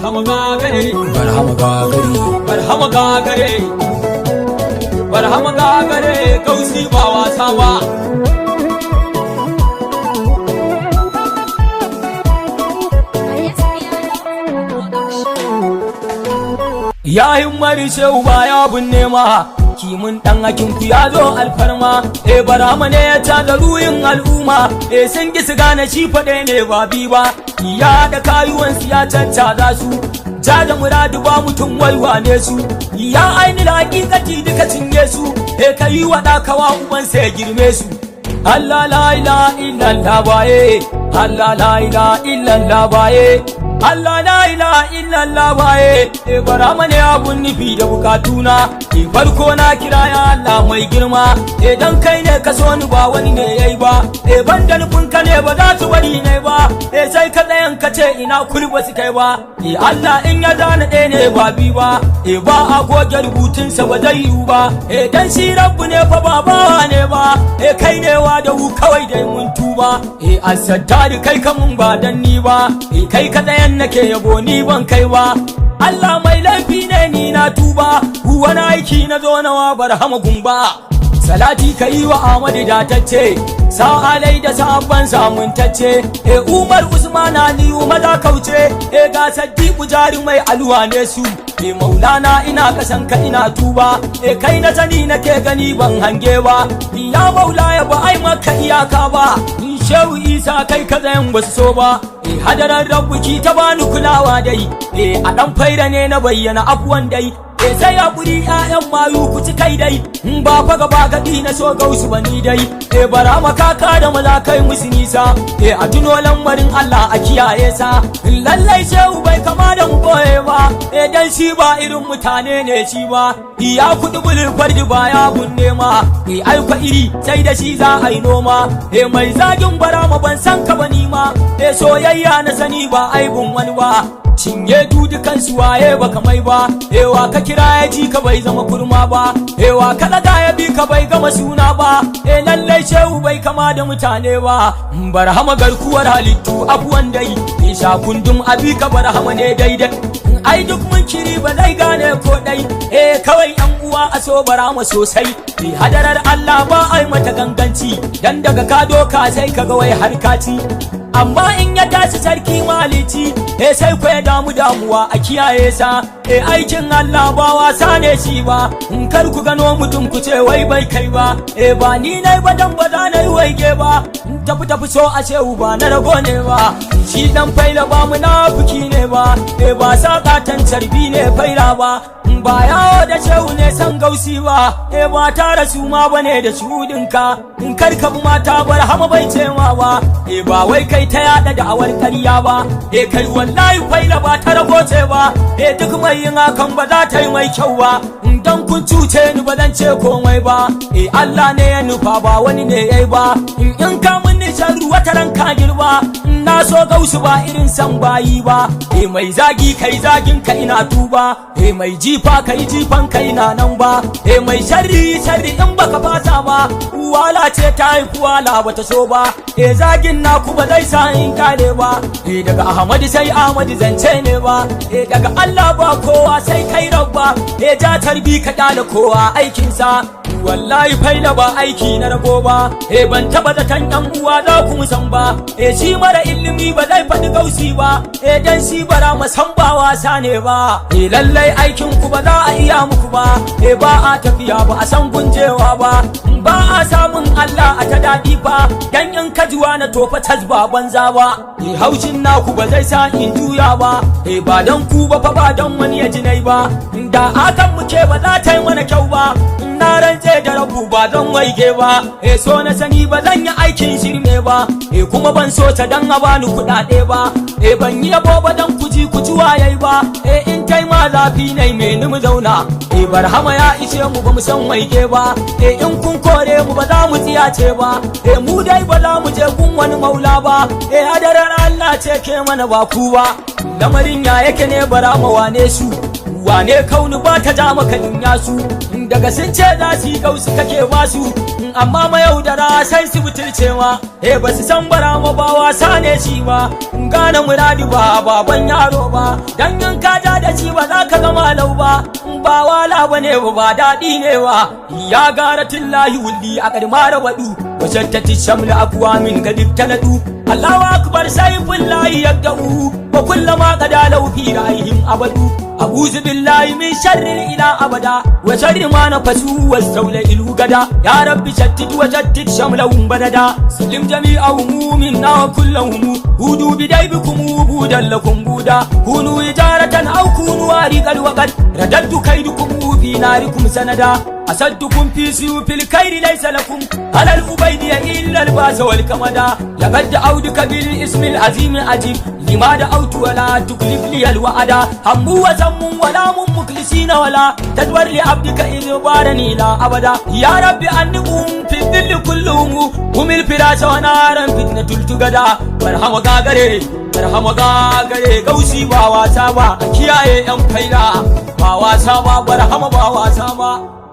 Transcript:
Barhama Gagare, Barhama Gagare, Barhama Gagare, Barhama Gagare, kausi ba wasa ba. Yayin mari shehu baya binne ma kimin dan hakin ku ya zo alfarma Barhama ne ya tada ruhin al'umma sun ki su gane shi fade ne ba bi ba ya da kayuwan su ya cancaza su da muradu ba mutum waiwane su ya aini hakikati duka cinye su kai wada kawa uban sai girme su Allah la ilaha illallah baye Allah la ilaha illallah baye Allah la ilaha illallah baye Barhama ne abun nufi da bukatuna farko na kira ya Allah mai girma dan kai ne ka so ni ba wani ne yayi ba ban da nufin ka ne ba za su bari ne ba sai ka tsayan ka ce ina kulba su kai ba Allah in ya zana ɗaya ne ba bi ba ba a goge rubutunsa ba zai yiwu ba dan shi rabbu ne fa ba bawa ne ba kai ne wa da hu kawai dai mun tuba an saddari kai ka mun ba dan ni ba kai ka tsayan nake yabo ni ban kai ba Allah mai laifi ne ni na tuba wani aiki na zo nawa Barhama gumba salati ka yi wa Ahmadu datacce sa alai da sabon samuntacce Umar Usman Aliyu maza kauce ga Saddiqu jari mai alwa ne su Maulana ina kasan ka ina tuba kai na sani nake gani ban hange ba ya Maula ya ba ai maka iyaka ba Shehu Isa kai ka zayan wasu so ba hadarar rabbuki ta bani kulawa dai a dan faida ne na bayyana abuwan dai sai hakuri ƴaƴan mayu ku ci kai dai ba fa gaba gadi na so gausu bani dai Barhama kaka da maza kai musu nisa a tuno lamarin Allah a kiyaye sa lallai shehu bai kama da mu boye ba dan shi ba irin mutane ne shi ba ya kudi bulin fardi ba ya bunne ma ai kwa iri sai da shi za a yi noma mai zagin Barhama ban san ka bani ma soyayya na sani ba aibun wani ba cinye dudukan su waye baka mai ba wa ka kira ya ji ka bai zama kurma ba wa ka daga ya bi ka bai gama suna ba lallai shehu bai kama da mutane ba Barhama garkuwar halittu abuwan dai sha kundum abi ka Barhama ne daidai ai duk mun kiri ba zai gane ko dai kawai yan uwa a so Barhama sosai hadarar Allah ba ai mata ganganci dan daga ka doka sai kaga wai harkaci amma in ya tashi sarki malici sai ku ya damuwa a kiyaye sa aikin Allah ba wasa ne shi ba in kar ku gano mutum ku ce wai bai kai ba ba ni nai ba dan ba za na yi waige ba tafi so a shehu ba na rago ne ba shi dan faila ba munafiki ne ba ba sakatan carbi ne faila ba ba yawo da shehu ne san gausi ba ba tara su ma bane da shudinka in kar ka bi mata Barhama bai ce ma ba ba wai kai ta yada da awar ƙarya ba kai wallahi faila ba ta rago ce ba duk mai yin hakan ba za ta yi mai kyau ba dan kun cuce ni ba zan ce komai ba Allah ne ya nufa ba wani ne yayi ba in ka mun ni sharru wata ran ka girba na so gausu ba irin san bayi ba mai zagi kai zagin ka ina tuba mai jifa kai jifan kai na nan ba mai sharri in baka fasa ba wala ce ta haifu wala bata so ba zagin na ku ba zai sa in kare ba daga Ahmadu sai Ahmadu zance ne ba daga Allah ba kowa sai kai rabba ja tarbi ka da kowa aikinsa wallahi faila ba aiki na rago ba ban taba zaton yan uwa za ku musan ba shi mara ilimi ba zai faɗi gausi ba dan shi Barhama san ba wasa ne ba lallai aikin ku ba za a iya muku ba ba a tafiya ba a san gunjewa ba ba a samun Allah a ta daɗi ba dan in kajuwa na tofa tasba banza ba haushin naku ba zai sa in juya ba ba dan ku ba fa ba dan wani ya jinai ba da hakan muke ba za ta yi mana kyau ba na rantse da rabu ba don waige ba so na sani ba zan yi aikin shirme ba kuma ban so ta dan a bani kuɗaɗe ba ban yi yabo ba dan kuji waye ba in kai ma zafi nai me ni mu zauna Barhama ya ishe mu ba mu san waige ba in kun kore mu ba za mu tsiyace ba mu dai ba za mu je gun wani maula ba hadarar Allah ce ke mana ba ku ba lamarin ya yake ne Barhama wane su wane kauni ba ta ja maka dunya su daga sun ce za su yi gausu kake ba su amma mayaudara sai su butulce ma ba su san Barhama ba wasa ne shi ba gane muradi ba baban yaro ba, dan yin kaja da ci ba za ka zama lau ba, ba wala bane ba daɗi ne ba. Ya gara tillahi wulli a kadmara wadu wajen ta tishamul akwa min gadib taladu. Allahu akbar sayfullahi yabda'u wa kullama qada lahu fi ra'ihim abadu. A'udhu billahi min sharri ila abada wa sharri ma nafasu wastawla ilu gada. Ya rabbi shattid wa shattid shamlahum badada. Salim jami'ahum minna wa kullahum hudu bidaybikum budan lakum buda. Kunu ijaratan aw kunu ariqal waqad radadtu kaydukum fi narikum sanada. أصدكم في سيوف الكير ليس لكم على الأبيد إلا الباس والكمدا. لقد دعوتك بالاسم العظيم أجيب لما دعوت ولا تكلف لي الوعدا. هم وزم ولا مخلصين ولا تدور لعبدك إربارني لا أبدا. يا رب أنهم في الذل كلهم هم الفراش ونارا فتنة التقدا. برهما غاغري برهما غاغري غوسي باوا سابا كياي أم فيلا باوا سابا برهما باوا سابا.